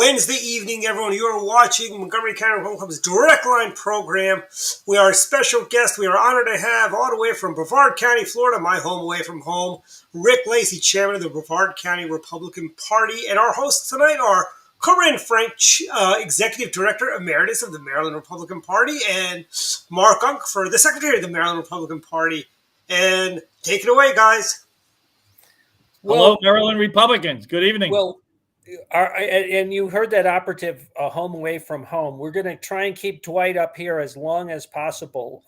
Wednesday evening, everyone. You are watching Montgomery County Republican's DirectLine program. We are a special guest. We are honored to have, all the way from Brevard County, Florida, my home away from home, Rick Lacey, chairman of the Brevard County Republican Party. And our hosts tonight are Corinne Frank, executive director emeritus of the Maryland Republican Party, and Mark Unkford, the secretary of the Maryland Republican Party. And take it away, guys. Hello, Maryland Republicans. Good evening. Well, and you heard that operative, home away from home. We're going to try and keep Dwight up here as long as possible.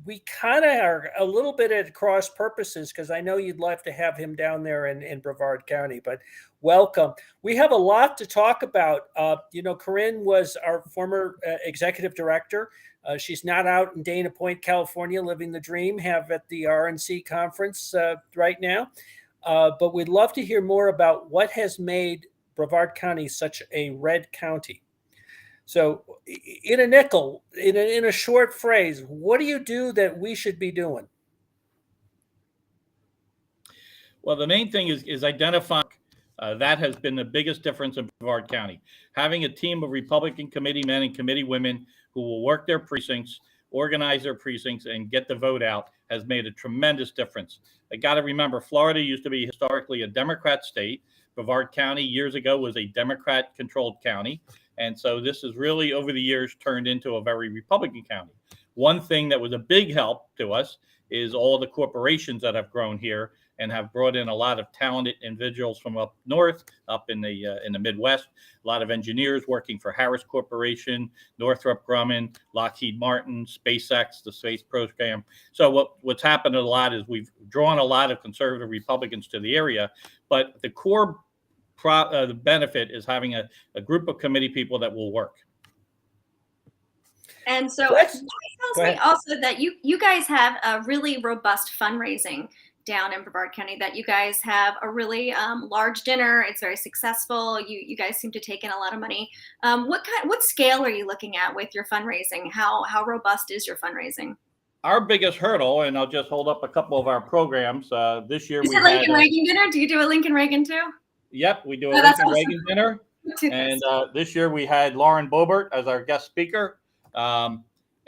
We kind of are a little bit at cross purposes because I know you'd love to have him down there in Brevard County, but welcome. We have a lot to talk about. Corinne was our former executive director. She's not out in Dana Point, California, living the dream, have at the RNC conference right now. But we'd love to hear more about what has made Brevard County such a red county. So in a nickel, in a short phrase, what do you do that we should be doing? Well, the main thing is identifying. That has been the biggest difference in Brevard County. Having a team of Republican committee men and committee women who will work their precincts, organize their precincts, and get the vote out has made a tremendous difference. I got to remember, Florida used to be historically a Democrat state. Brevard County years ago was a Democrat-controlled county. And so this has really, over the years, turned into a very Republican county. One thing that was a big help to us is all the corporations that have grown here and have brought in a lot of talented individuals from up north, up in the Midwest. A lot of engineers working for Harris Corporation, Northrop Grumman, Lockheed Martin, SpaceX, the space program. So what's happened a lot is we've drawn a lot of conservative Republicans to the area, but the core the benefit is having a group of committee people that will work. And so it tells me also that you guys have a really robust fundraising down in Brevard County, that you guys have a really large dinner. It's very successful. You guys seem to take in a lot of money. What scale are you looking at with your fundraising? How robust is your fundraising? Our biggest hurdle, and I'll just hold up a couple of our programs this year. Is it Lincoln Reagan dinner? Do you do a Lincoln Reagan too? Yep, we do a Lincoln Reagan dinner. And this year we had Lauren Boebert as our guest speaker.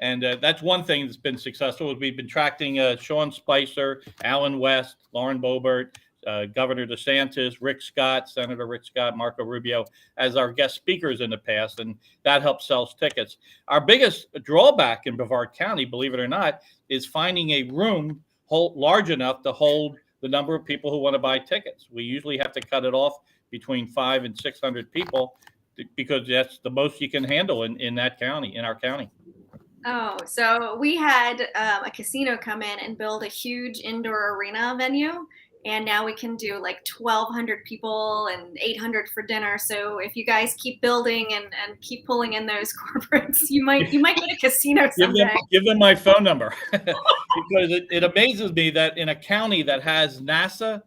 And that's one thing that's been successful. Is we've been attracting Sean Spicer, Alan West, Lauren Boebert, Governor DeSantis, Rick Scott, Senator Rick Scott, Marco Rubio as our guest speakers in the past, and that helps sell tickets. Our biggest drawback in Brevard County, believe it or not, is finding a room large enough to hold the number of people who want to buy tickets. We usually have to cut it off between 500 and 600 people because that's the most you can handle in that county, in our county. Oh, so we had a casino come in and build a huge indoor arena venue, and now we can do like 1,200 people and 800 for dinner. So if you guys keep building and keep pulling in those corporates, you might get a casino someday. Give them my phone number because it amazes me that in a county that has NASA,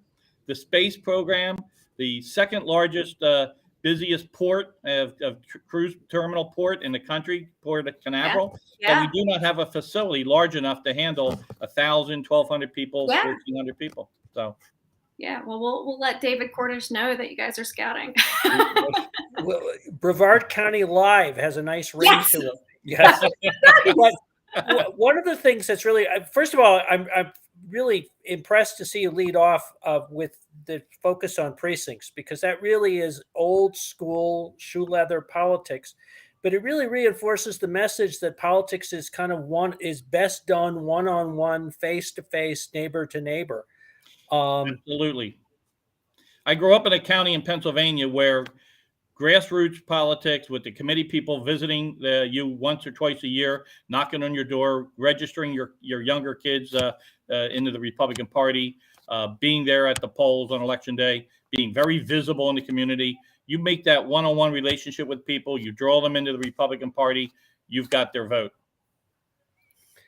the space program, the second largest busiest port of cruise terminal port in the country, Port of Canaveral, that we do not have a facility large enough to handle 1,000, 1,200 people, 1,300 people. So, well, we'll let David Cordish know that you guys are scouting. Well, Brevard County Live has a nice ring to it. Yes. But one of the things that's really, first of all, I'm really impressed to see you lead off with the focus on precincts, because that really is old school shoe leather politics, but it really reinforces the message that politics is is best done one-on-one, face-to-face, neighbor to neighbor. Absolutely. I grew up in a county in Pennsylvania where grassroots politics, with the committee people visiting you once or twice a year, knocking on your door, registering your younger kids into the Republican Party, being there at the polls on election day, being very visible in the community. You make that one-on-one relationship with people, you draw them into the Republican Party, you've got their vote.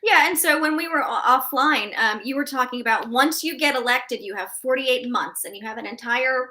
Yeah, and so when we were offline, you were talking about once you get elected, you have 48 months, and you have an entire,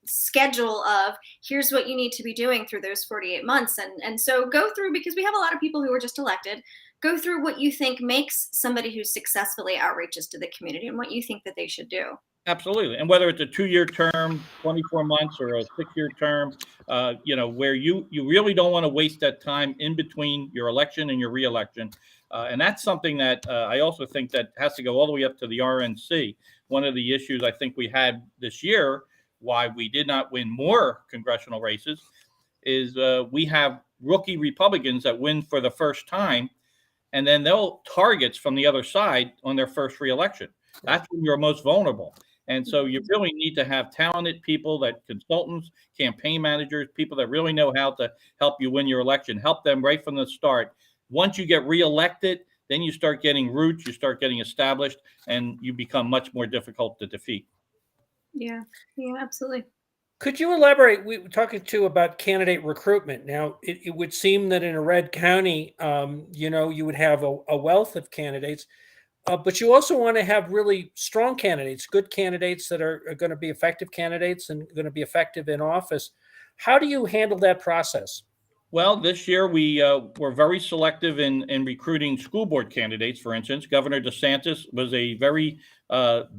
schedule of here's what you need to be doing through those 48 months. And so go through, because we have a lot of people who were just elected, go through what you think makes somebody who successfully outreaches to the community and what you think that they should do. Absolutely. And whether it's a 2-year term, 24 months, or a 6-year term, where you really don't want to waste that time in between your election and your reelection. And that's something that I also think that has to go all the way up to the RNC. One of the issues I think we had this year, why we did not win more congressional races, is we have rookie Republicans that win for the first time, and then they'll targets from the other side on their first reelection. That's when you're most vulnerable. And so you really need to have talented people, that consultants, campaign managers, people that really know how to help you win your election, help them right from the start. Once you get reelected, then you start getting roots, you start getting established, and you become much more difficult to defeat. Yeah, absolutely. Could you elaborate? We were talking too about candidate recruitment. Now, it would seem that in a red county, you would have a wealth of candidates. But you also want to have really strong candidates, good candidates that are going to be effective candidates and going to be effective in office. How do you handle that process? Well, this year we were very selective in recruiting school board candidates. For instance, Governor DeSantis was a very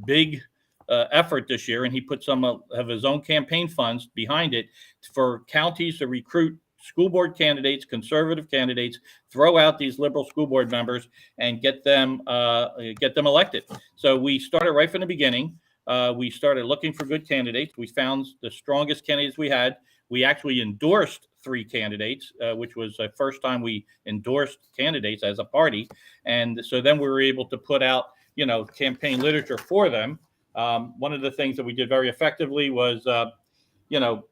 big effort this year, and he put some of his own campaign funds behind it for counties to recruit school board candidates, conservative candidates, throw out these liberal school board members and get them elected. So we started right from the beginning. We started looking for good candidates. We found the strongest candidates we had. We actually endorsed 3 candidates, which was the first time we endorsed candidates as a party. And so then we were able to put out, campaign literature for them. One of the things that we did very effectively was,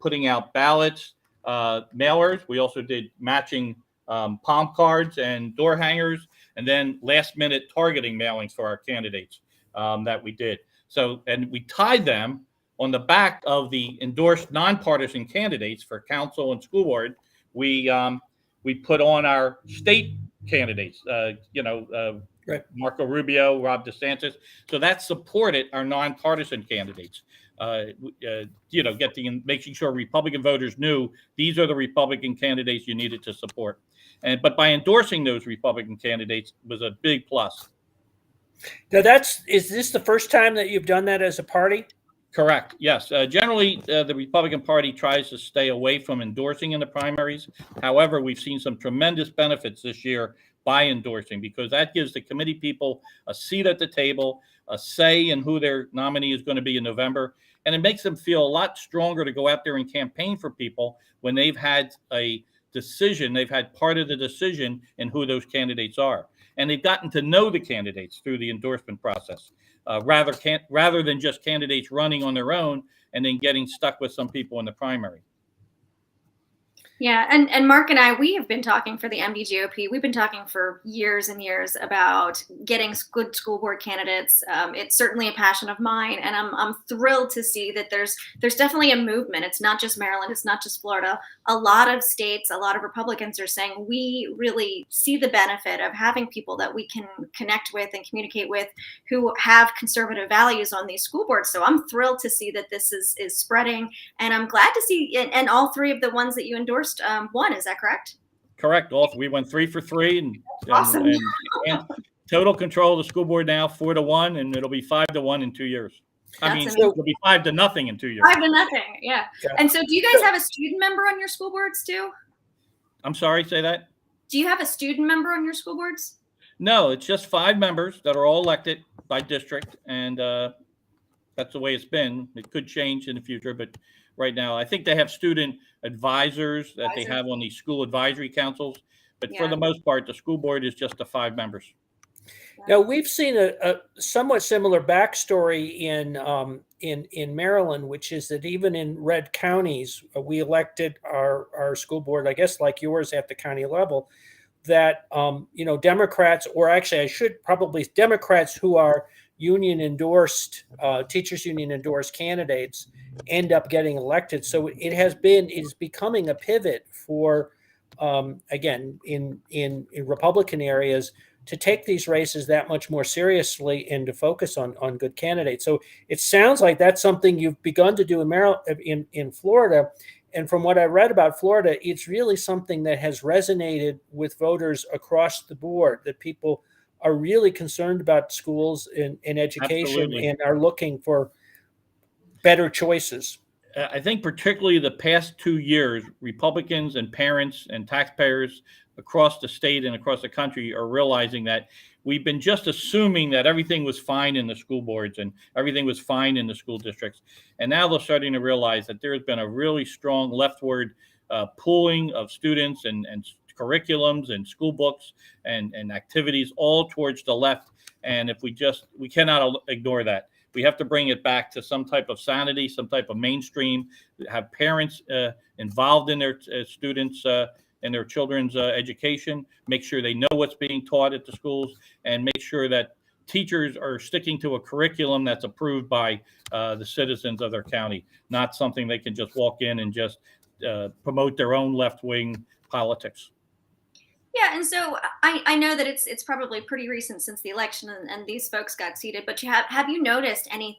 putting out ballots, mailers. We also did matching palm cards and door hangers, and then last minute targeting mailings for our candidates that we did. So, and we tied them on the back of the endorsed nonpartisan candidates for council and school board. We put on our state candidates, right. Marco Rubio, Rob DeSantis. So that supported our nonpartisan candidates. Making sure Republican voters knew these are the Republican candidates you needed to support. But by endorsing those Republican candidates was a big plus. Now is this the first time that you've done that as a party? Correct. Yes. Generally, the Republican Party tries to stay away from endorsing in the primaries. However, we've seen some tremendous benefits this year by endorsing, because that gives the committee people a seat at the table, a say in who their nominee is going to be in November. And it makes them feel a lot stronger to go out there and campaign for people when they've had a decision, they've had part of the decision in who those candidates are. And they've gotten to know the candidates through the endorsement process, rather than just candidates running on their own and then getting stuck with some people in the primary. Yeah, and Mark and I, we have been talking for the MDGOP. We've been talking for years and years about getting good school board candidates. It's certainly a passion of mine, and I'm thrilled to see that there's definitely a movement. It's not just Maryland, it's not just Florida. A lot of states, a lot of Republicans are saying we really see the benefit of having people that we can connect with and communicate with who have conservative values on these school boards. So I'm thrilled to see that this is spreading, and I'm glad to see, and all 3 of the ones that you endorsed won. Is that correct? Correct. We went 3 for 3, and awesome. and total control of the school board now 4-1, and it'll be 5-1 in 2 years. It'll be 5-0 in 2 years. 5-0. Yeah. And so, do you guys have a student member on your school boards too? I'm sorry, say that. Do you have a student member on your school boards? No, it's just 5 members that are all elected by district, and that's the way it's been. It could change in the future, but right now, I think they have student advisors that they have on these school advisory councils. But for the most part, the school board is just the 5 members. Now, we've seen a somewhat similar backstory in Maryland, which is that even in red counties, we elected our school board, I guess like yours at the county level, that, Democrats, or actually Democrats who are union endorsed, teachers union endorsed candidates end up getting elected. So it is becoming a pivot for, again, in Republican areas to take these races that much more seriously and to focus on good candidates. So it sounds like that's something you've begun to do in Maryland, in Florida. And from what I read about Florida, it's really something that has resonated with voters across the board, that people are really concerned about schools and education. Absolutely. And are looking for better choices. I think particularly the past 2 years, Republicans and parents and taxpayers across the state and across the country are realizing that we've been just assuming that everything was fine in the school boards and everything was fine in the school districts. And now they're starting to realize that there's been a really strong leftward pulling of students and curriculums and school books and activities all towards the left. And if we cannot ignore that. We have to bring it back to some type of sanity, some type of mainstream, have parents involved in their students and their children's education, make sure they know what's being taught at the schools, and make sure that teachers are sticking to a curriculum that's approved by the citizens of their county, not something they can just walk in and just promote their own left-wing politics. Yeah, and so I know that it's probably pretty recent since the election and these folks got seated, but have you noticed any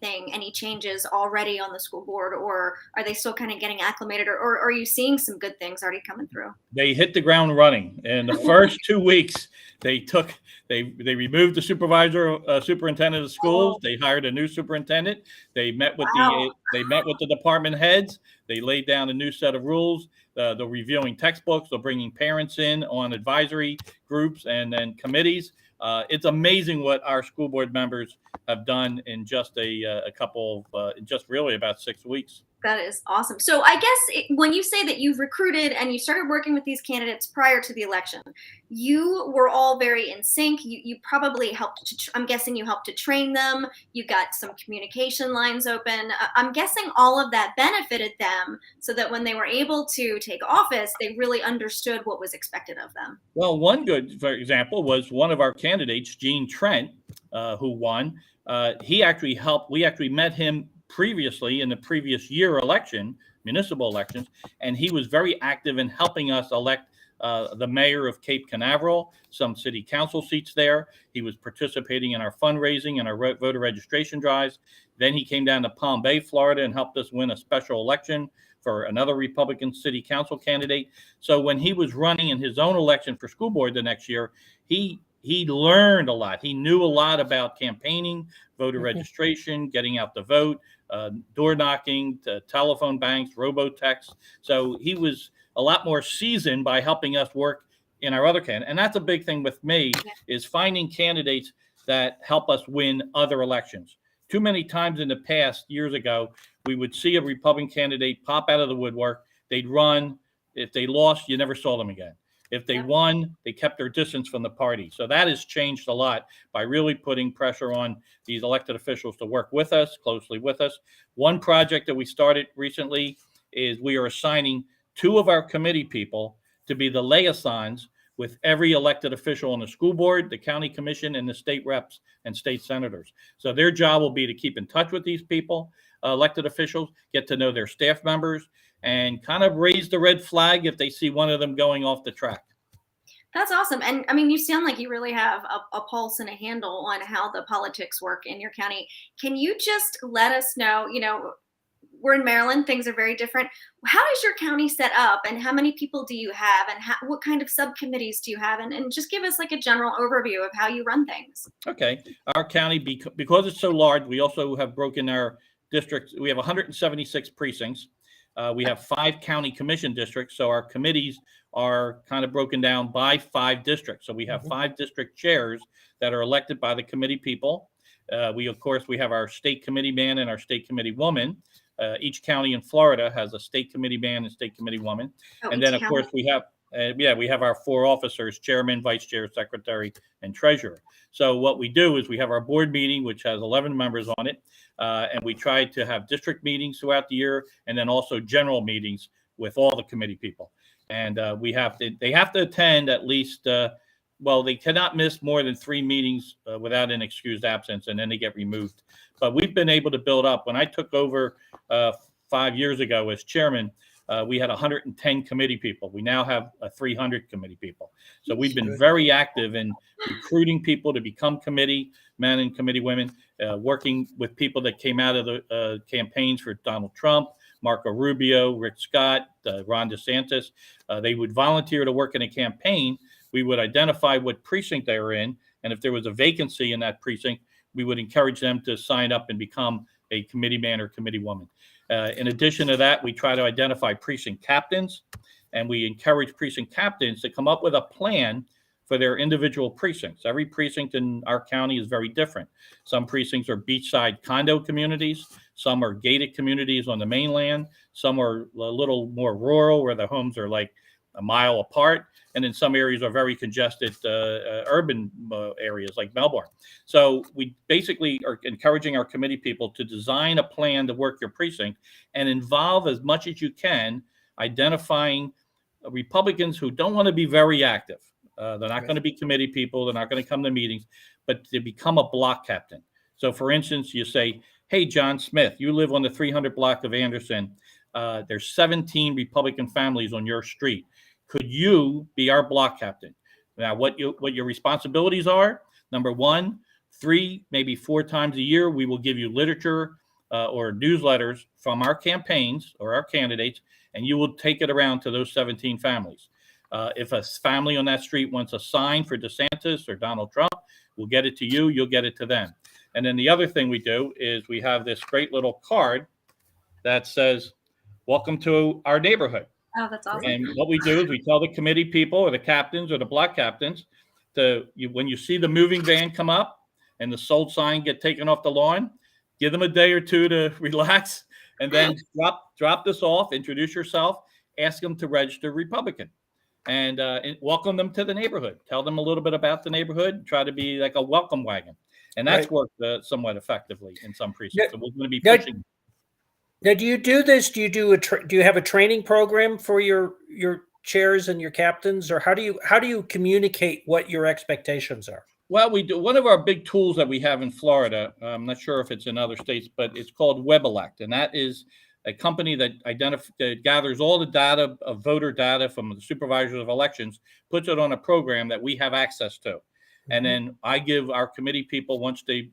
changes already on the school board, or are they still kind of getting acclimated, or are you seeing some good things already coming through? They hit the ground running. In the first 2 weeks, they removed the superintendent of schools. They hired a new superintendent. They met with the department heads. They laid down a new set of rules. They're reviewing textbooks. They're bringing parents in on advisory groups and committees. It's amazing what our school board members have done in just just really about 6 weeks. That is awesome. So I guess when you say that you've recruited and you started working with these candidates prior to the election, you were all very in sync. You probably helped I'm guessing you helped to train them. You got some communication lines open. I'm guessing all of that benefited them so that when they were able to take office, they really understood what was expected of them. Well, one good, for example, was one of our candidates, Gene Trent, who won. He actually helped. We actually met him previously in the previous year municipal elections, and he was very active in helping us elect the mayor of Cape Canaveral, some city council seats there. He was participating in our fundraising and our voter registration drives. Then he came down to Palm Bay, Florida, and helped us win a special election for another Republican city council candidate. So when he was running in his own election for school board the next year, he learned a lot. He knew a lot about campaigning, voter registration, getting out the vote, door knocking, telephone banks, robo-text. So he was a lot more seasoned by helping us work in our other candidate. And that's a big thing with me, is finding candidates that help us win other elections. Too many times in the past, years ago, we would see a Republican candidate pop out of the woodwork. They'd run. If they lost, you never saw them again. If they won, they kept their distance from the party. So that has changed a lot by really putting pressure on these elected officials to work with us, closely with us. One project that we started recently is we are assigning 2 of our committee people to be the liaisons with every elected official on the school board, the county commission, and the state reps and state senators. So their job will be to keep in touch with these people, elected officials, get to know their staff members, and kind of raise the red flag if they see one of them going off the track. That's awesome. And I mean, you sound like you really have a pulse and a handle on how the politics work in your county. Can you just let us know, we're in Maryland, things are very different. How is your county set up, and how many people do you have, and what kind of subcommittees do you have? And just give us like a general overview of how you run things. Okay. Our county, because it's so large, we also have broken our districts. We have 176 precincts. We have 5 county commission districts. So our committees are kind of broken down by 5 districts. So we have 5 district chairs that are elected by the committee people. We have our state committee man and our state committee woman. Each county in Florida has a state committee man and state committee woman. And then, of course, we have our 4 officers, chairman, vice chair, secretary, and treasurer. So what we do is we have our board meeting, which has 11 members on it. And we try to have district meetings throughout the year, and then also general meetings with all the committee people. And they have to attend at least, they cannot miss more than 3 meetings without an excused absence, and then they get removed. But we've been able to build up. When I took over 5 years ago as chairman, we had 110 committee people. We now have 300 committee people. So we've been very active in recruiting people to become committee men and committee women, working with people that came out of the campaigns for Donald Trump, Marco Rubio, Rick Scott, Ron DeSantis. They would volunteer to work in a campaign. We would identify what precinct they were in, and if there was a vacancy in that precinct, we would encourage them to sign up and become a committee man or committee woman. In addition to that, we try to identify precinct captains, and we encourage precinct captains to come up with a plan for their individual precincts. Every precinct in our county is very different. Some precincts are beachside condo communities. Some are gated communities on the mainland. Some are a little more rural where the homes are like a mile apart. And in some areas are very congested urban areas like Melbourne. So we basically are encouraging our committee people to design a plan to work your precinct and involve as much as you can identifying Republicans who don't want to be very active. They're not going to be committee people. They're not going to come to meetings, but they become a block captain. So for instance, you say, hey, John Smith, you live on the 300 block of Anderson. There's 17 Republican families on your street. Could you be our block captain? Now, what your responsibilities are? Number one, 3, maybe 4 times a year, we will give you literature or newsletters from our campaigns or our candidates, and you will take it around to those 17 families. If a family on that street wants a sign for DeSantis or Donald Trump, we'll get it to you, you'll get it to them. And then the other thing we do is we have this great little card that says, welcome to our neighborhood. Oh, that's awesome. And what we do is we tell the committee people or the captains or the block captains when you see the moving van come up and the sold sign get taken off the lawn, give them a day or two to relax and then drop this off, introduce yourself, ask them to register Republican. And welcome them to the neighborhood. Tell them a little bit about the neighborhood. Try to be like a welcome wagon, and that's worked somewhat effectively in some precincts. So we're going to be pushing. Now, do you do this? Do you do you have a training program for your chairs and your captains, or how do you communicate what your expectations are? Well, we do. One of our big tools that we have in Florida, I'm not sure if it's in other states, but it's called WebElect, and that is a company that gathers all the data of voter data from the supervisors of elections, puts it on a program that we have access to. Mm-hmm. And then I give our committee people, once they,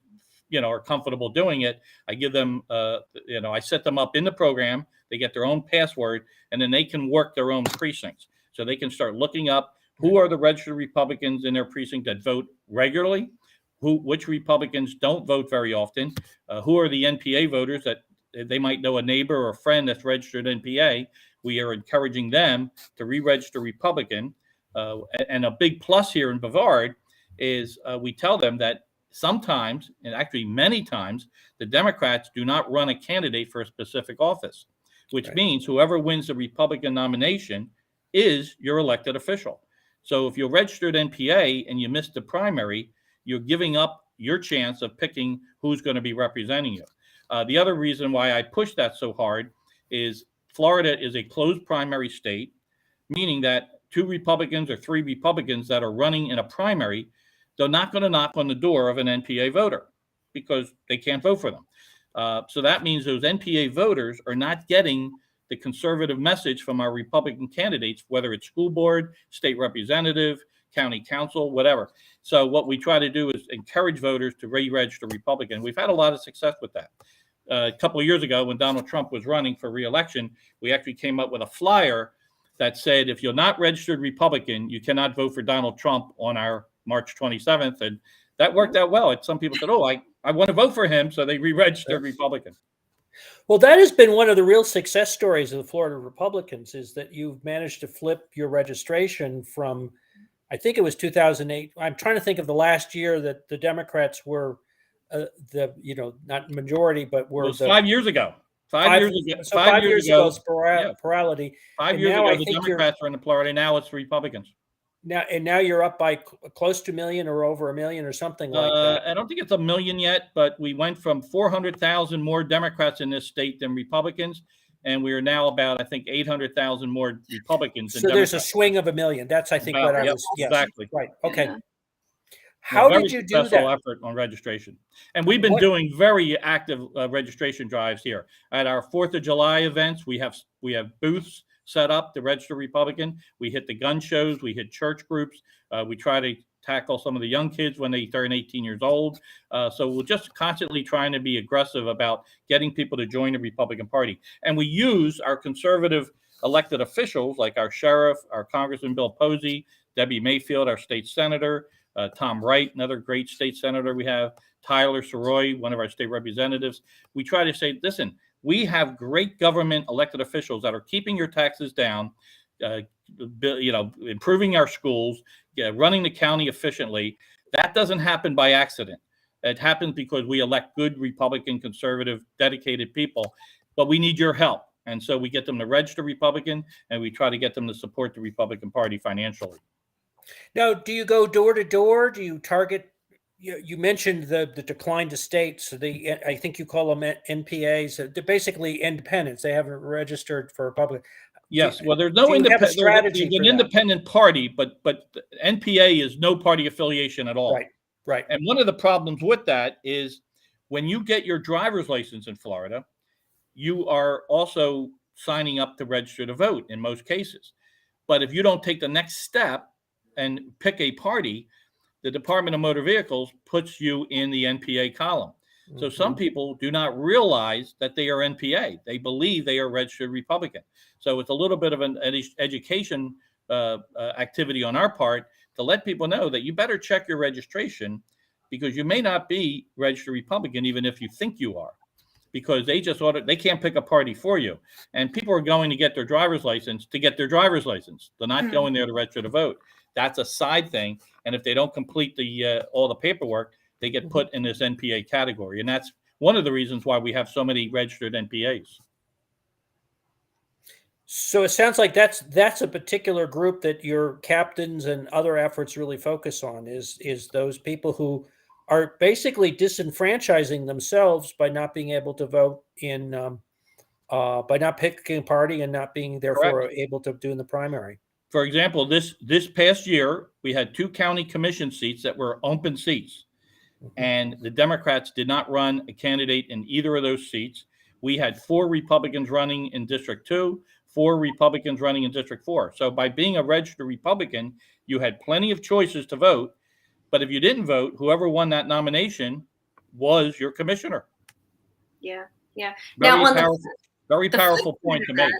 are comfortable doing it, I give them, I set them up in the program, they get their own password, and then they can work their own precincts. So they can start looking up who are the registered Republicans in their precinct that vote regularly, which Republicans don't vote very often, who are the NPA voters that they might know a neighbor or a friend that's registered NPA. We are encouraging them to re-register Republican. And a big plus here in Brevard is we tell them that sometimes, and actually many times, the Democrats do not run a candidate for a specific office, which means whoever wins the Republican nomination is your elected official. So if you're registered NPA and you miss the primary, you're giving up your chance of picking who's going to be representing you. The other reason why I push that so hard is Florida is a closed primary state, meaning that 2 Republicans or 3 Republicans that are running in a primary, they're not going to knock on the door of an NPA voter because they can't vote for them. So that means those NPA voters are not getting the conservative message from our Republican candidates, whether it's school board, state representative, county council, whatever. So what we try to do is encourage voters to re-register Republican. We've had a lot of success with that. A couple of years ago, when Donald Trump was running for re-election, we actually came up with a flyer that said, if you're not registered Republican, you cannot vote for Donald Trump on our March 27th. And that worked out well. Some people said, I want to vote for him. So they re-registered Republican. Well, that has been one of the real success stories of the Florida Republicans, is that you've managed to flip your registration from, I think it was 2008. I'm trying to think of the last year that the Democrats were not majority, but were 5 years ago. 5 years ago. So 5 years ago, it's plurality. 5 years ago, the Democrats were in the plurality. Now it's Republicans. Now you're up by close to 1 million or over 1 million or something like that. I don't think it's 1 million yet, but we went from 400,000 more Democrats in this state than Republicans, and we are now about, I think, 800,000 more Republicans. So there's a swing of 1 million. That's, I think, what I was. Yes, exactly. Right. Okay. Yeah. How did you do that? Effort on registration, and we've been doing very active registration drives here. At our 4th of July events, we have booths set up to register Republican. We hit the gun shows, we hit church groups. We try to tackle some of the young kids when they turn 18 years old. So we're just constantly trying to be aggressive about getting people to join the Republican Party. And we use our conservative elected officials like our sheriff, our Congressman Bill Posey, Debbie Mayfield, our state senator, Tom Wright, another great state senator we have, Tyler Soroy, one of our state representatives. We try to say, listen, we have great government elected officials that are keeping your taxes down, improving our schools, running the county efficiently. That doesn't happen by accident. It happens because we elect good Republican, conservative, dedicated people, but we need your help. And so we get them to register Republican, and we try to get them to support the Republican Party financially. Now, do you go door to door? Do you target? You mentioned the decline to states. I think you call them NPAs. They're basically independents. They haven't registered for Republican. Yes, well, there's no independent strategy. There's an independent party, but NPA is no party affiliation at all. Right. And one of the problems with that is when you get your driver's license in Florida, you are also signing up to register to vote in most cases. But if you don't take the next step and pick a party, the Department of Motor Vehicles puts you in the NPA column. Mm-hmm. So some people do not realize that they are NPA. They believe they are registered Republican. So it's a little bit of an education activity on our part to let people know that you better check your registration, because you may not be registered Republican even if you think you are, because they can't pick a party for you. And people are going to get their driver's license to get their driver's license. They're not going there to register to vote. That's a side thing. And if they don't complete all the paperwork, they get put in this NPA category. And that's one of the reasons why we have so many registered NPAs. So it sounds like that's a particular group that your captains and other efforts really focus on, is those people who are basically disenfranchising themselves by not being able to vote by not picking a party and not being therefore able to do in the primary. For example, this past year, we had 2 county commission seats that were open seats, and the Democrats did not run a candidate in either of those seats. We had 4 Republicans running in District 2, 4 Republicans running in District 4. So by being a registered Republican, you had plenty of choices to vote. But if you didn't vote, whoever won that nomination was your commissioner. Yeah. Very powerful point to make.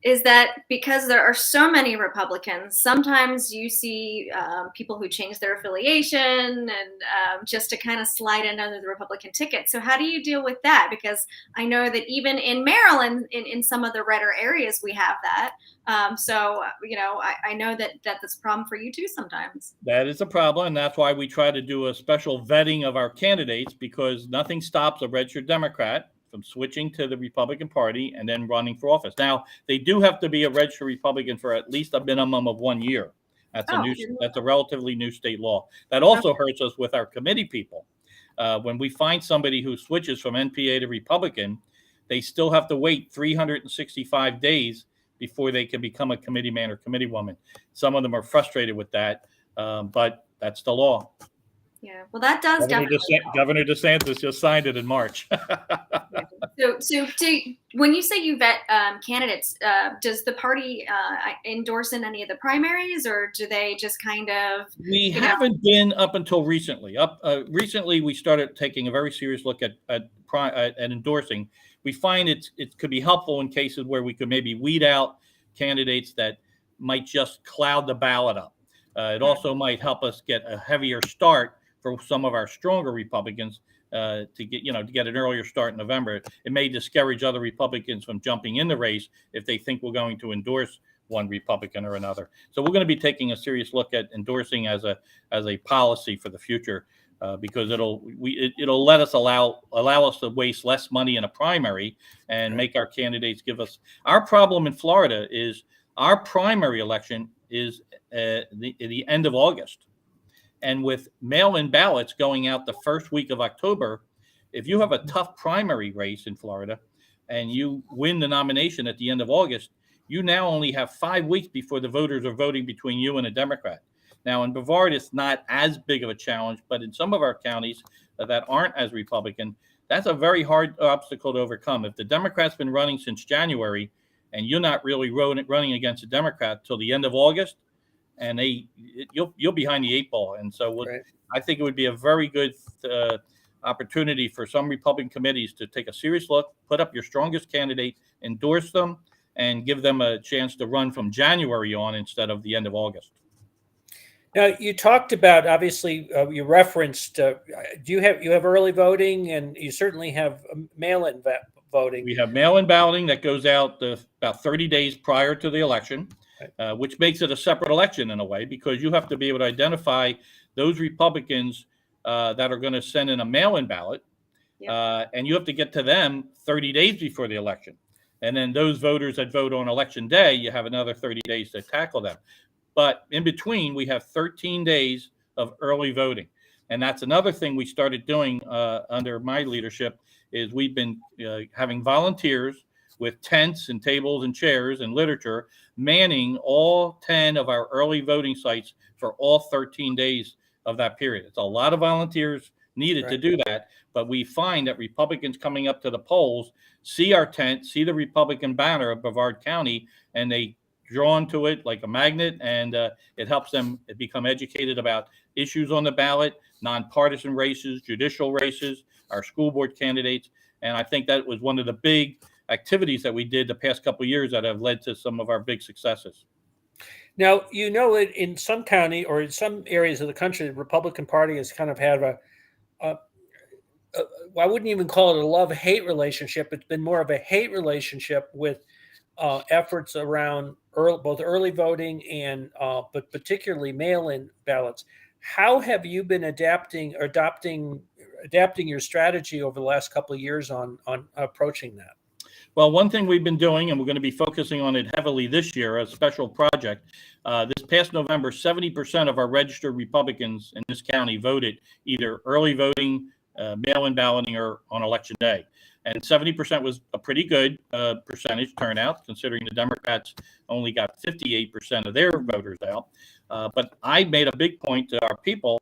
Is that because there are so many Republicans, sometimes you see people who change their affiliation and just to kind of slide in under the Republican ticket. So how do you deal with that? Because I know that even in Maryland, in some of the redder areas, we have that. I know that that's a problem for you too sometimes. That is a problem, and that's why we try to do a special vetting of our candidates, because nothing stops a registered Democrat from switching to the Republican Party and then running for office. Now, they do have to be a registered Republican for at least a minimum of 1 year. That's a relatively new state law. That also hurts us with our committee people. When we find somebody who switches from NPA to Republican, they still have to wait 365 days before they can become a committee man or committee woman. Some of them are frustrated with that, but that's the law. Yeah, well, that does Governor DeSantis just signed it in March. So when you say you vet candidates, does the party endorse in any of the primaries, or do they just kind of? We haven't been up until recently. Recently, we started taking a very serious look at endorsing. We find it could be helpful in cases where we could maybe weed out candidates that might just cloud the ballot up. It also might help us get a heavier start for some of our stronger Republicans to get an earlier start in November. It may discourage other Republicans from jumping in the race if they think we're going to endorse one Republican or another. So we're going to be taking a serious look at endorsing as a policy for the future, because it'll let us allow us to waste less money in a primary and make our candidates give us. Our problem in Florida is our primary election is the end of August. And with mail-in ballots going out the first week of October, if you have a tough primary race in Florida and you win the nomination at the end of August, you now only have 5 weeks before the voters are voting between you and a Democrat. Now, in Brevard, it's not as big of a challenge, but in some of our counties that aren't as Republican, that's a very hard obstacle to overcome. If the Democrat's been running since January and you're not really running against a Democrat till the end of August, and you'll behind the 8 ball. And so I think it would be a very good opportunity for some Republican committees to take a serious look, put up your strongest candidate, endorse them, and give them a chance to run from January on instead of the end of August. Now, you talked about, obviously, you referenced, do you have early voting, and you certainly have mail-in voting. We have mail-in balloting that goes out about 30 days prior to the election, which makes it a separate election in a way, because you have to be able to identify those Republicans that are going to send in a mail-in ballot, and you have to get to them 30 days before the election. And then those voters that vote on election day, you have another 30 days to tackle them. But in between, we have 13 days of early voting. And that's another thing we started doing under my leadership, is we've been having volunteers with tents and tables and chairs and literature manning all 10 of our early voting sites for all 13 days of that period. It's a lot of volunteers needed to do that. But we find that Republicans coming up to the polls see our tent, see the Republican banner of Brevard County, and they drawn to it like a magnet, and it helps them become educated about issues on the ballot, nonpartisan races, judicial races, our school board candidates. And I think that was one of the big activities that we did the past couple of years that have led to some of our big successes. Now, in some county or in some areas of the country, the Republican Party has kind of had I wouldn't even call it a love-hate relationship. It's been more of a hate relationship with efforts around both early voting and but particularly mail-in ballots. How have you been adapting your strategy over the last couple of years on approaching that? Well, one thing we've been doing, and we're going to be focusing on it heavily this year, a special project. This past November, 70% of our registered Republicans in this county voted either early voting, mail-in balloting, or on election day. And 70% was a pretty good percentage turnout, considering the Democrats only got 58% of their voters out. But I made a big point to our people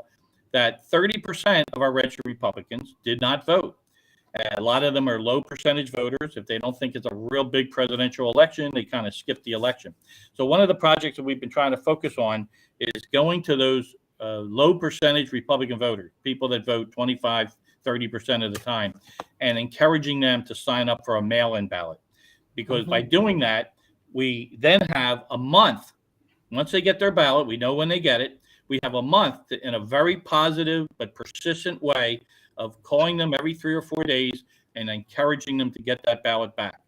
that 30% of our registered Republicans did not vote. A lot of them are low percentage voters. If they don't think it's a real big presidential election, they kind of skip the election. So one of the projects that we've been trying to focus on is going to those low percentage Republican voters, people that vote 25, 30% of the time, and encouraging them to sign up for a mail-in ballot. Because by doing that, we then have a month. Once they get their ballot, we know when they get it. We have a month to, in a very positive but persistent way, of calling them every 3 or 4 days and encouraging them to get that ballot back.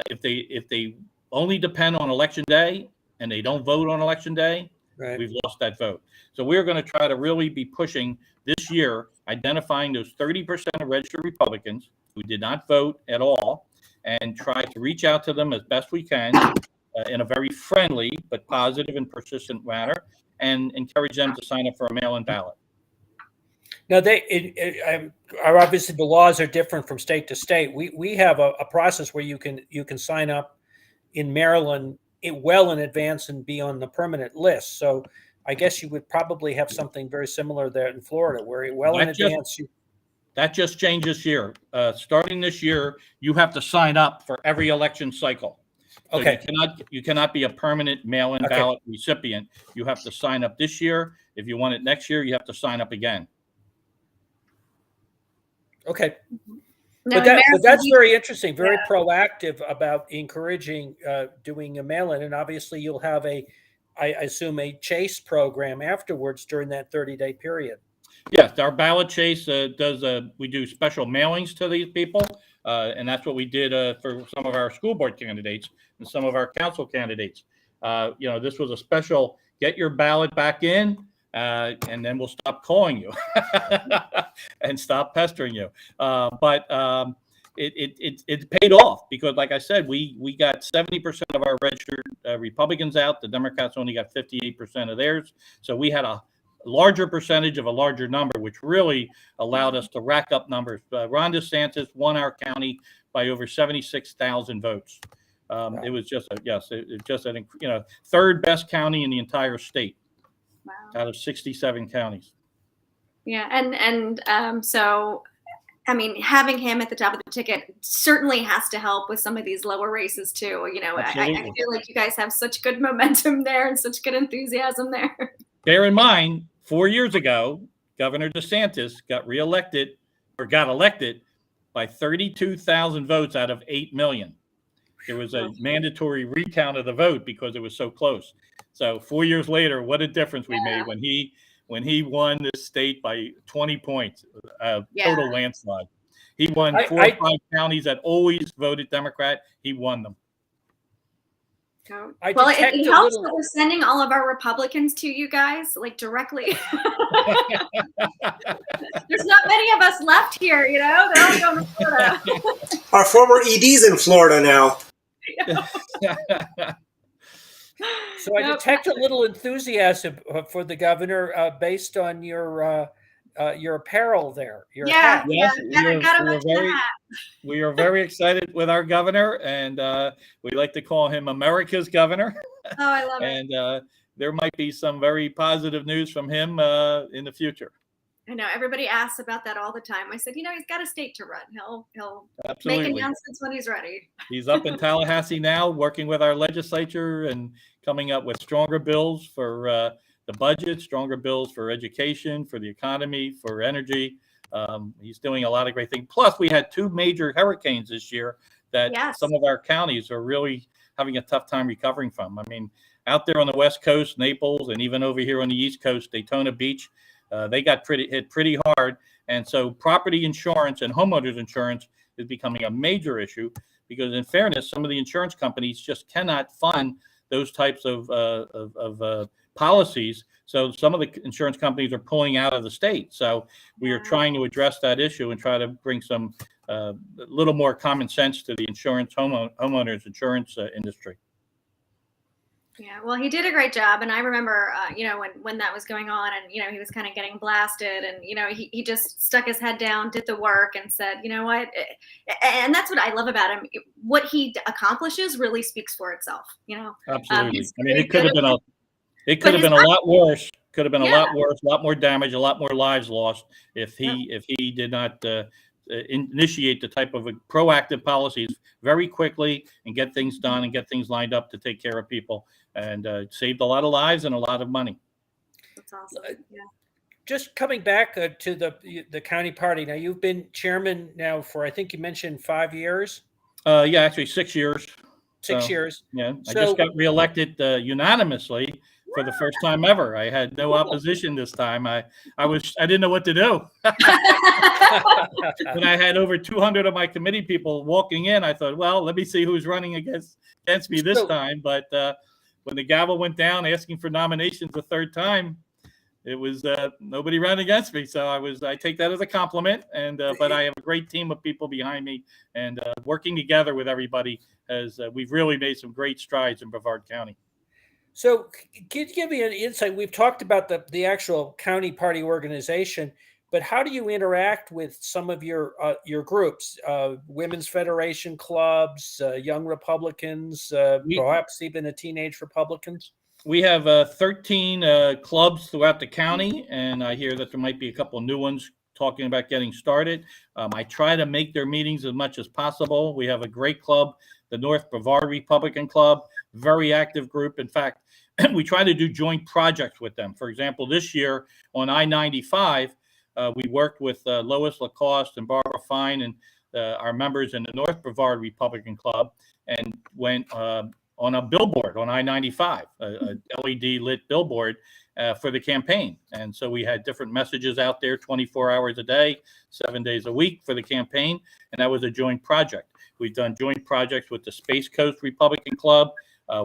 If they only depend on election day and they don't vote on election day, we've lost that vote. So we're going to try to really be pushing this year, identifying those 30% of registered Republicans who did not vote at all, and try to reach out to them as best we can in a very friendly but positive and persistent manner, and encourage them to sign up for a mail-in ballot. Now, obviously the laws are different from state to state. We have a process where you can sign up in Maryland well in advance and be on the permanent list. So I guess you would probably have something very similar there in Florida, where in advance. That just changed this year. Starting this year, you have to sign up for every election cycle. So you cannot be a permanent mail-in ballot recipient. You have to sign up this year. If you want it next year, you have to sign up again. Okay. But that's very interesting, very proactive about encouraging doing a mail-in. And obviously you'll have I assume a chase program afterwards during that 30-day period. Yes, our ballot chase we do special mailings to these people. And that's what we did for some of our school board candidates and some of our council candidates. This was a special get your ballot back in, and then we'll stop calling you and stop pestering you. But it paid off, because, like I said, we got 70% of our registered Republicans out. The Democrats only got 58% of theirs. So we had a larger percentage of a larger number, which really allowed us to rack up numbers. Ron DeSantis won our county by over 76,000 votes. It was just third best county in the entire state. Out of 67 counties. Yeah, and so, I mean, having him at the top of the ticket certainly has to help with some of these lower races too. I feel like you guys have such good momentum there and such good enthusiasm there. Bear in mind, 4 years ago, Governor DeSantis got elected by 32,000 votes out of 8 million. There was a mandatory recount of the vote because it was so close. So 4 years later, what a difference we made when he won this state by 20 points, total landslide. He won 4 or 5 counties that always voted Democrat. He won them. Well, it helps that we're sending all of our Republicans to you guys, like directly. There's not many of us left here, you know. They're all going to Florida. Our former ED's in Florida now. So I detect a little enthusiasm for the governor based on your apparel there. Your hat. Yes, we are very excited with our governor, and we like to call him America's governor. Oh, I love it. And there might be some very positive news from him in the future. I know everybody asks about that all the time. I said, you know, he's got a state to run. He'll Absolutely make announcements when he's ready. He's up in Tallahassee now, working with our legislature and coming up with stronger bills for the budget, stronger bills for education, for the economy, for energy. He's doing a lot of great things. Plus, we had 2 major hurricanes this year that some of our counties are really having a tough time recovering from. I mean, out there on the West Coast, Naples, and even over here on the East Coast, Daytona Beach, they got hit pretty hard. And so property insurance and homeowners insurance is becoming a major issue because, in fairness, some of the insurance companies just cannot fund those types of policies. So some of the insurance companies are pulling out of the state. So we are trying to address that issue and try to bring some a little more common sense to the homeowners insurance industry. Yeah, well, he did a great job. And I remember, you know, when that was going on and, you know, he was kind of getting blasted and, you know, he just stuck his head down, did the work and said, you know what? And that's what I love about him. What he accomplishes really speaks for itself, you know? Absolutely. I mean, it could have been a lot worse. Could have been a lot worse, a lot more damage, a lot more lives lost if he did not initiate the type of proactive policies very quickly and get things done and get things lined up to take care of people, and saved a lot of lives and a lot of money. That's awesome. Yeah. Just coming back to the county party. Now you've been chairman now for, I think you mentioned 5 years. Yeah, actually 6 years. 6 years. Yeah, I just got reelected unanimously for the first time ever. I had no opposition this time. I didn't know what to do. When I had over 200 of my committee people walking in, I thought, well, let me see who's running against me this time. But when the gavel went down asking for nominations the third time, it was nobody ran against me. So I take that as a compliment. And but I have a great team of people behind me, and working together with everybody we've really made some great strides in Brevard County. So can you give me an insight? We've talked about the actual county party organization, but how do you interact with some of your groups, Women's Federation clubs, Young Republicans, perhaps even the Teenage Republicans? We have 13 clubs throughout the county, and I hear that there might be a couple of new ones talking about getting started. I try to make their meetings as much as possible. We have a great club, the North Brevard Republican Club, very active group. In fact, we try to do joint projects with them. For example, this year on I-95, we worked with Lois Lacoste and Barbara Fine and our members in the North Brevard Republican Club, and went on a billboard on I-95, a LED lit billboard for the campaign. And so we had different messages out there 24 hours a day, 7 days a week for the campaign. And that was a joint project. We've done joint projects with the Space Coast Republican Club,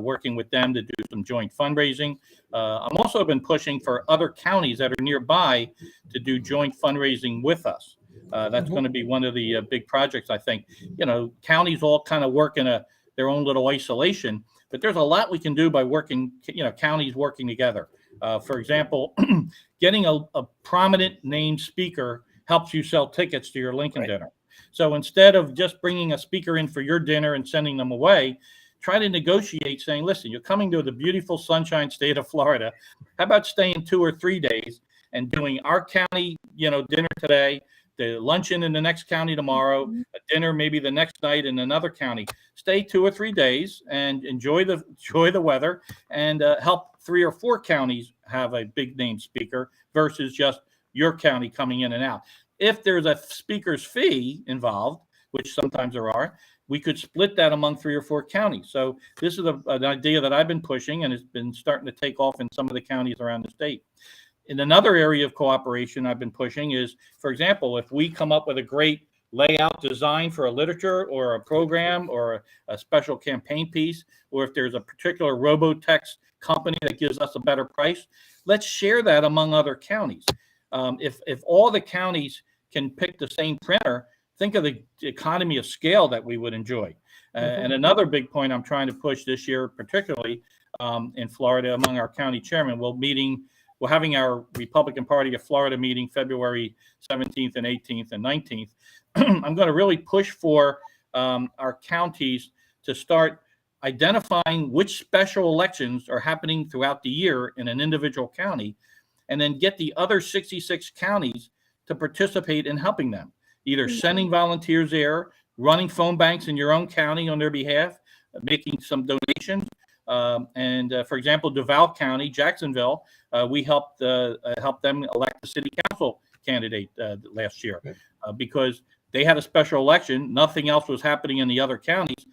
working with them to do some joint fundraising. I'm also been pushing for other counties that are nearby to do joint fundraising with us. That's going to be one of the big projects, I think. You know, counties all kind of work in their own little isolation, but there's a lot we can do by working, counties working together. For example, getting a prominent named speaker helps you sell tickets to your Lincoln dinner. So instead of just bringing a speaker in for your dinner and sending them away, try to negotiate saying, listen, you're coming to the beautiful sunshine state of Florida. How about staying 2 or 3 days and doing our county, dinner today, the luncheon in the next county tomorrow, a dinner maybe the next night in another county. Stay 2 or 3 days and enjoy the weather, and help 3 or 4 counties have a big name speaker versus just your county coming in and out. If there's a speaker's fee involved, which sometimes there are, we could split that among 3 or 4 counties. So this is an idea that I've been pushing, and it's been starting to take off in some of the counties around the state. In another area of cooperation I've been pushing is, for example, if we come up with a great layout design for a literature or a program or a special campaign piece, or if there's a particular robotext company that gives us a better price, let's share that among other counties. If all the counties can pick the same printer, think of the economy of scale that we would enjoy. And another big point I'm trying to push this year, particularly in Florida, among our county chairmen, we're having our Republican Party of Florida meeting February 17th and 18th and 19th. I'm going to really push for our counties to start identifying which special elections are happening throughout the year in an individual county, and then get the other 66 counties to participate in helping them, either sending volunteers there, running phone banks in your own county on their behalf, making some donations. For example, Duval County, Jacksonville, we helped them elect the city council candidate last year because they had a special election. Nothing else was happening in the other counties.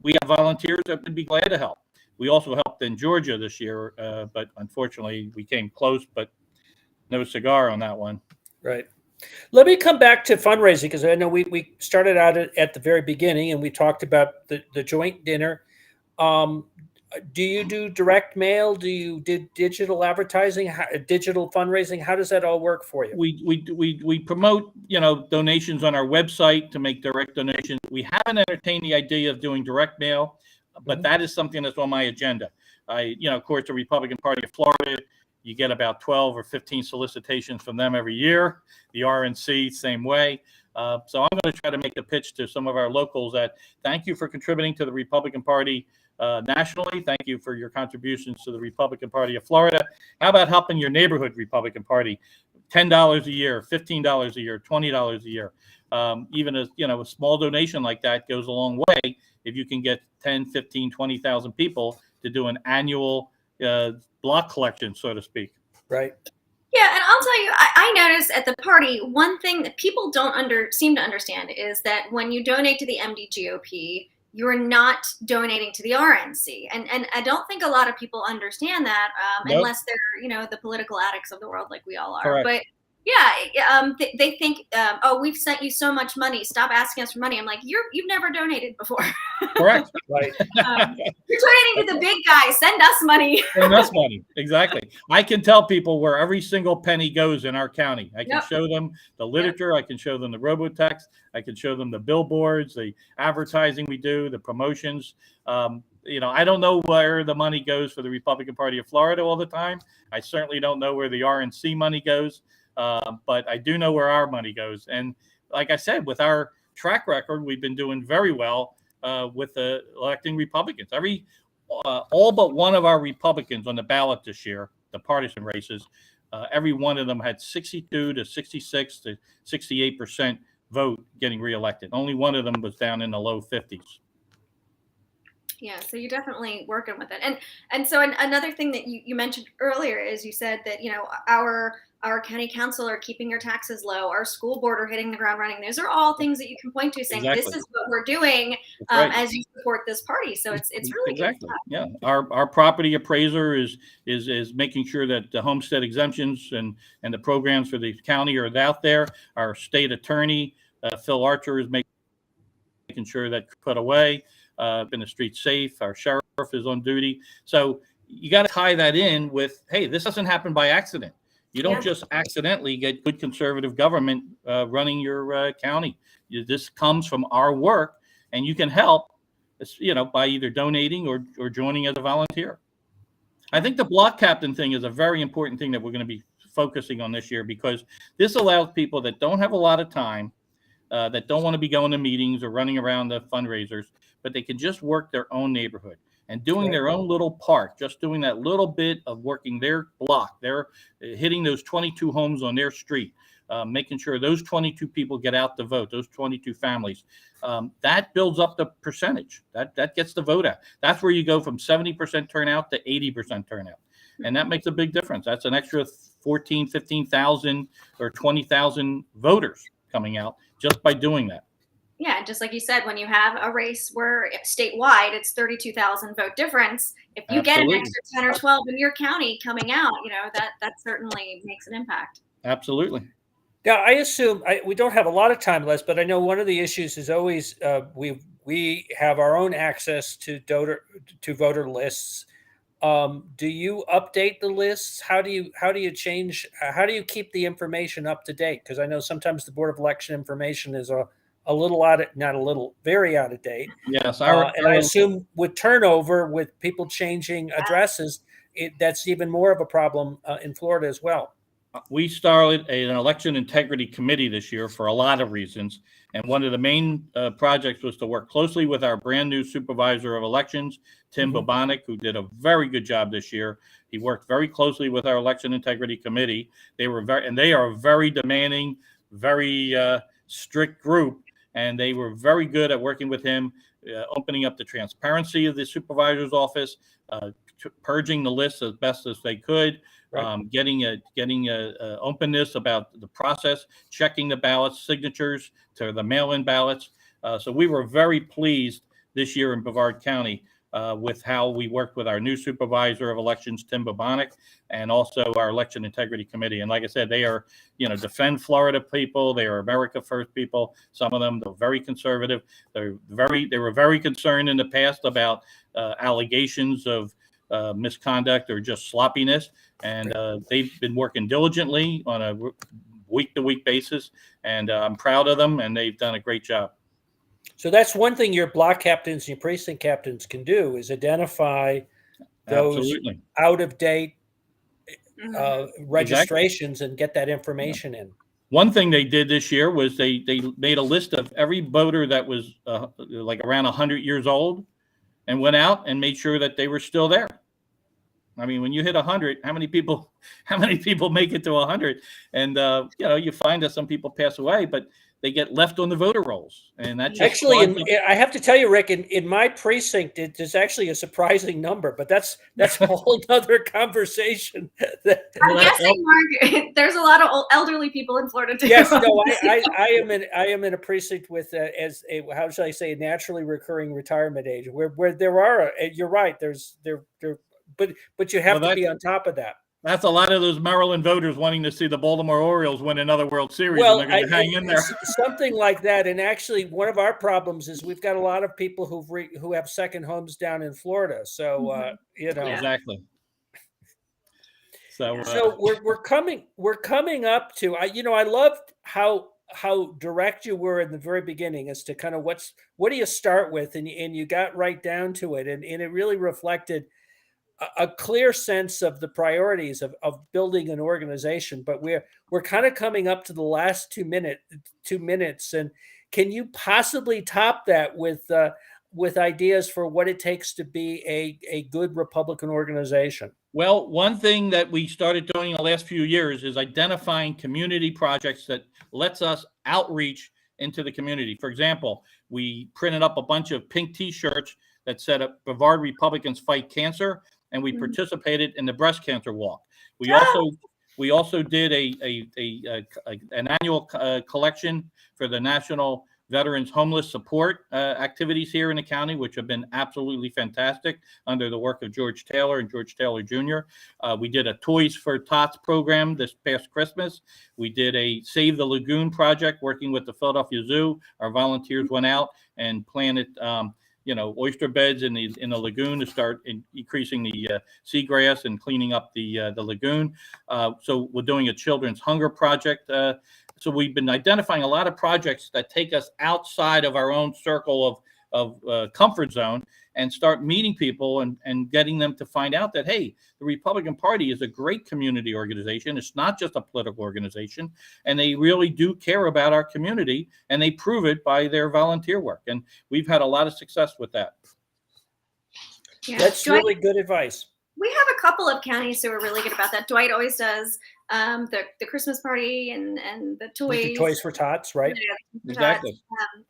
We have volunteers that would be glad to help. We also helped in Georgia this year, but unfortunately we came close, but no cigar on that one. Right. Let me come back to fundraising, because I know we started out at the very beginning and we talked about the joint dinner. Do you do direct mail? Do you do digital advertising, digital fundraising? How does that all work for you? We promote, donations on our website to make direct donations. We haven't entertained the idea of doing direct mail, but that is something that's on my agenda. Of course, the Republican Party of Florida, you get about 12 or 15 solicitations from them every year. The RNC, same way. So I'm going to try to make a pitch to some of our locals that thank you for contributing to the Republican Party nationally. Thank you for your contributions to the Republican Party of Florida. How about helping your neighborhood Republican Party? $10 a year, $15 a year, $20 a year. Even a small donation like that goes a long way if you can get 10, 15, 20,000 people to do an annual block collection, so to speak. Right. Yeah, and I'll tell you, I noticed at the party, one thing that people don't seem to understand is that when you donate to the MDGOP, you're not donating to the RNC. And I don't think a lot of people understand that unless they're, the political addicts of the world like we all are. Correct. But yeah, they think, we've sent you so much money. Stop asking us for money. I'm like, you've never donated before. Correct. Right. You're donating to the big guy. Send us money. Send us money. Exactly. I can tell people where every single penny goes in our county. I can show them the literature. I can show them the robotext. I can show them the billboards, the advertising we do, the promotions. I don't know where the money goes for the Republican Party of Florida all the time. I certainly don't know where the RNC money goes. But I do know where our money goes. And like I said, with our track record, we've been doing very well with electing Republicans. All but one of our Republicans on the ballot this year, the partisan races, every one of them had 62 to 66 to 68% vote getting reelected. Only one of them was down in the low 50s. Yeah, so you're definitely working with it. And so another thing that you mentioned earlier is you said that, our county council are keeping your taxes low, our school board are hitting the ground running. Those are all things that you can point to saying This is what we're doing as you support this party. So it's really exactly good stuff. Yeah. Our property appraiser is making sure that the homestead exemptions and the programs for the county are out there. Our state attorney, Phil Archer, is making sure that put away. Been the street safe. Our sheriff is on duty. So you got to tie that in with, hey, this doesn't happen by accident. You don't just accidentally get good conservative government running your county. This comes from our work, and you can help, by either donating or joining as a volunteer. I think the block captain thing is a very important thing that we're going to be focusing on this year, because this allows people that don't have a lot of time, that don't want to be going to meetings or running around the fundraisers, but they can just work their own neighborhood and doing their own little part, just doing that little bit of working their block. They're hitting those 22 homes on their street, making sure those 22 people get out to vote, those 22 families. That builds up the percentage. That gets the vote out. That's where you go from 70% turnout to 80% turnout. And that makes a big difference. That's an extra 14, 15,000 or 20,000 voters coming out just by doing that. Yeah, just like you said, when you have a race where statewide it's 32,000 vote difference, if you get an extra 10 or 12 in your county coming out, that certainly makes an impact. Absolutely. Now, I assume we don't have a lot of time left, but I know one of the issues is always we have our own access to voter lists. Do you update the lists? How do you change? How do you keep the information up to date? Because I know sometimes the Board of Election information is a little very out of date. Yes, and I assume with turnover, with people changing addresses, that's even more of a problem in Florida as well. We started an election integrity committee this year for a lot of reasons. And one of the main projects was to work closely with our brand new supervisor of elections, Tim Bobonic, who did a very good job this year. He worked very closely with our election integrity committee. They are a very demanding, very strict group. And they were very good at working with him, opening up the transparency of the supervisor's office, purging the list as best as they could. Right. Getting a openness about the process, checking the ballots, signatures to the mail-in ballots. So we were very pleased this year in Brevard County with how we worked with our new supervisor of elections, Tim Bobonic, and also our election integrity committee. And like I said, they are, defend Florida people. They are America First people. Some of them, they're very conservative. They were very concerned in the past about allegations of misconduct or just sloppiness. And they've been working diligently on a week-to-week basis. And I'm proud of them, and they've done a great job. So that's one thing your block captains and your precinct captains can do is identify those out-of-date registrations and get that information in. One thing they did this year was they made a list of every voter that was like around 100 years old and went out and made sure that they were still there. I mean, when you hit 100, how many people make it to 100? And you find that some people pass away, but they get left on the voter rolls. And that's actually, I have to tell you, Rick, in my precinct, it's actually a surprising number, but that's a whole other conversation. I'm guessing, Mark, there's a lot of elderly people in Florida too. Yes, no, I am in a precinct with how shall I say, naturally recurring retirement age, where there are. You're right. But you have to be on top of that. That's a lot of those Maryland voters wanting to see the Baltimore Orioles win another World Series. Well, and they're going to hang in there. Something like that. And actually, one of our problems is we've got a lot of people who have second homes down in Florida. So exactly. So we're coming up to. I loved how direct you were in the very beginning as to kind of what do you start with, and you got right down to it, and it really reflected a clear sense of the priorities of building an organization. But we're kind of coming up to the last 2 minutes, and can you possibly top that with ideas for what it takes to be a good Republican organization? Well, one thing that we started doing in the last few years is identifying community projects that lets us outreach into the community. For example, we printed up a bunch of pink T-shirts that said Brevard Republicans Fight Cancer, and we participated in the breast cancer walk. We also did an annual collection for the National Veterans Homeless Support activities here in the county, which have been absolutely fantastic under the work of George Taylor and George Taylor Jr. We did a Toys for Tots program this past Christmas. We did a Save the Lagoon project working with the Philadelphia Zoo. Our volunteers went out and planted oyster beds in the lagoon to start increasing the seagrass and cleaning up the lagoon. So we're doing a children's hunger project. So we've been identifying a lot of projects that take us outside of our own circle of comfort zone and start meeting people and getting them to find out that, hey, the Republican Party is a great community organization. It's not just a political organization, and they really do care about our community, and they prove it by their volunteer work. And we've had a lot of success with that. Yeah. That's really good advice. We have a couple of counties who are really good about that. Dwight always does the Christmas party and the toys. The Toys for Tots, right? Exactly.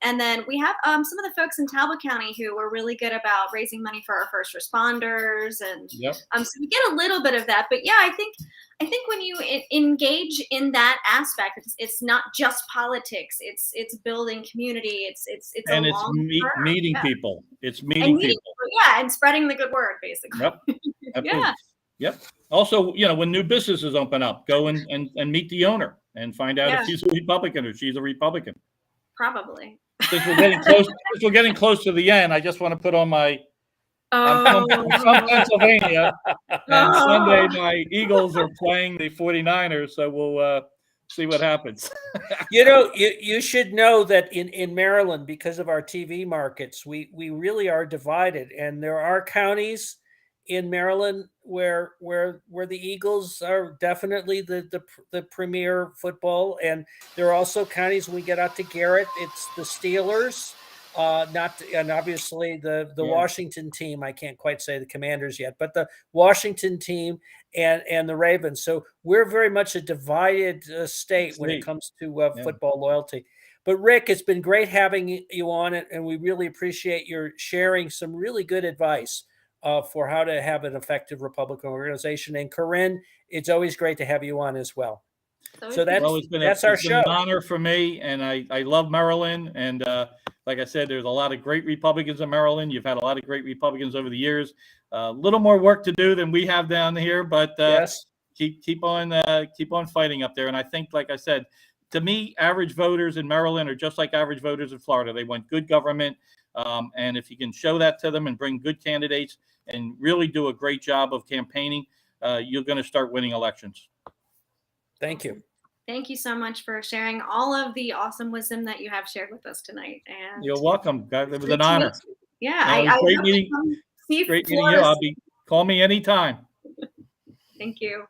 And then we have some of the folks in Talbot County who are really good about raising money for our first responders, and so we get a little bit of that. But yeah, I think I think when you engage in that aspect, it's not just politics. It's building community. It's And a it's long term. meeting Yeah. people. It's And meeting meeting people. people, yeah, and spreading the good word, basically. Yep. Absolutely. Yeah. Yep. Also, when new businesses open up, go and meet the owner and find out Yeah. if she's a Republican or she's a Republican. Probably. Since we're getting close to the end, I just want to put on my. I'm from Pennsylvania, and Sunday my Eagles are playing the 49ers, so we'll see what happens. You should know that in Maryland, because of our TV markets, we really are divided, and there are counties in Maryland where the Eagles are definitely the premier football, and there are also counties when we get out to Garrett, it's the Steelers. And obviously the Washington team. I can't quite say the Commanders yet, but the Washington team and the Ravens. So we're very much a divided state when it comes to football loyalty. But Rick, it's been great having you on it, and we really appreciate your sharing some really good advice for how to have an effective Republican organization. And Corinne, it's always great to have you on as well. So that's our show. It's been an honor for me, and I love Maryland. And like I said, there's a lot of great Republicans in Maryland. You've had a lot of great Republicans over the years. A little more work to do than we have down here, but yes. keep on fighting up there. And I think, like I said, to me, average voters in Maryland are just like average voters in Florida. They want good government, and if you can show that to them and bring good candidates and really do a great job of campaigning, you're going to start winning elections. Thank you. Thank you so much for sharing all of the awesome wisdom that you have shared with us tonight. And you're welcome. It was an honor. Yeah, great meeting. Great meeting you. Call me anytime. Thank you.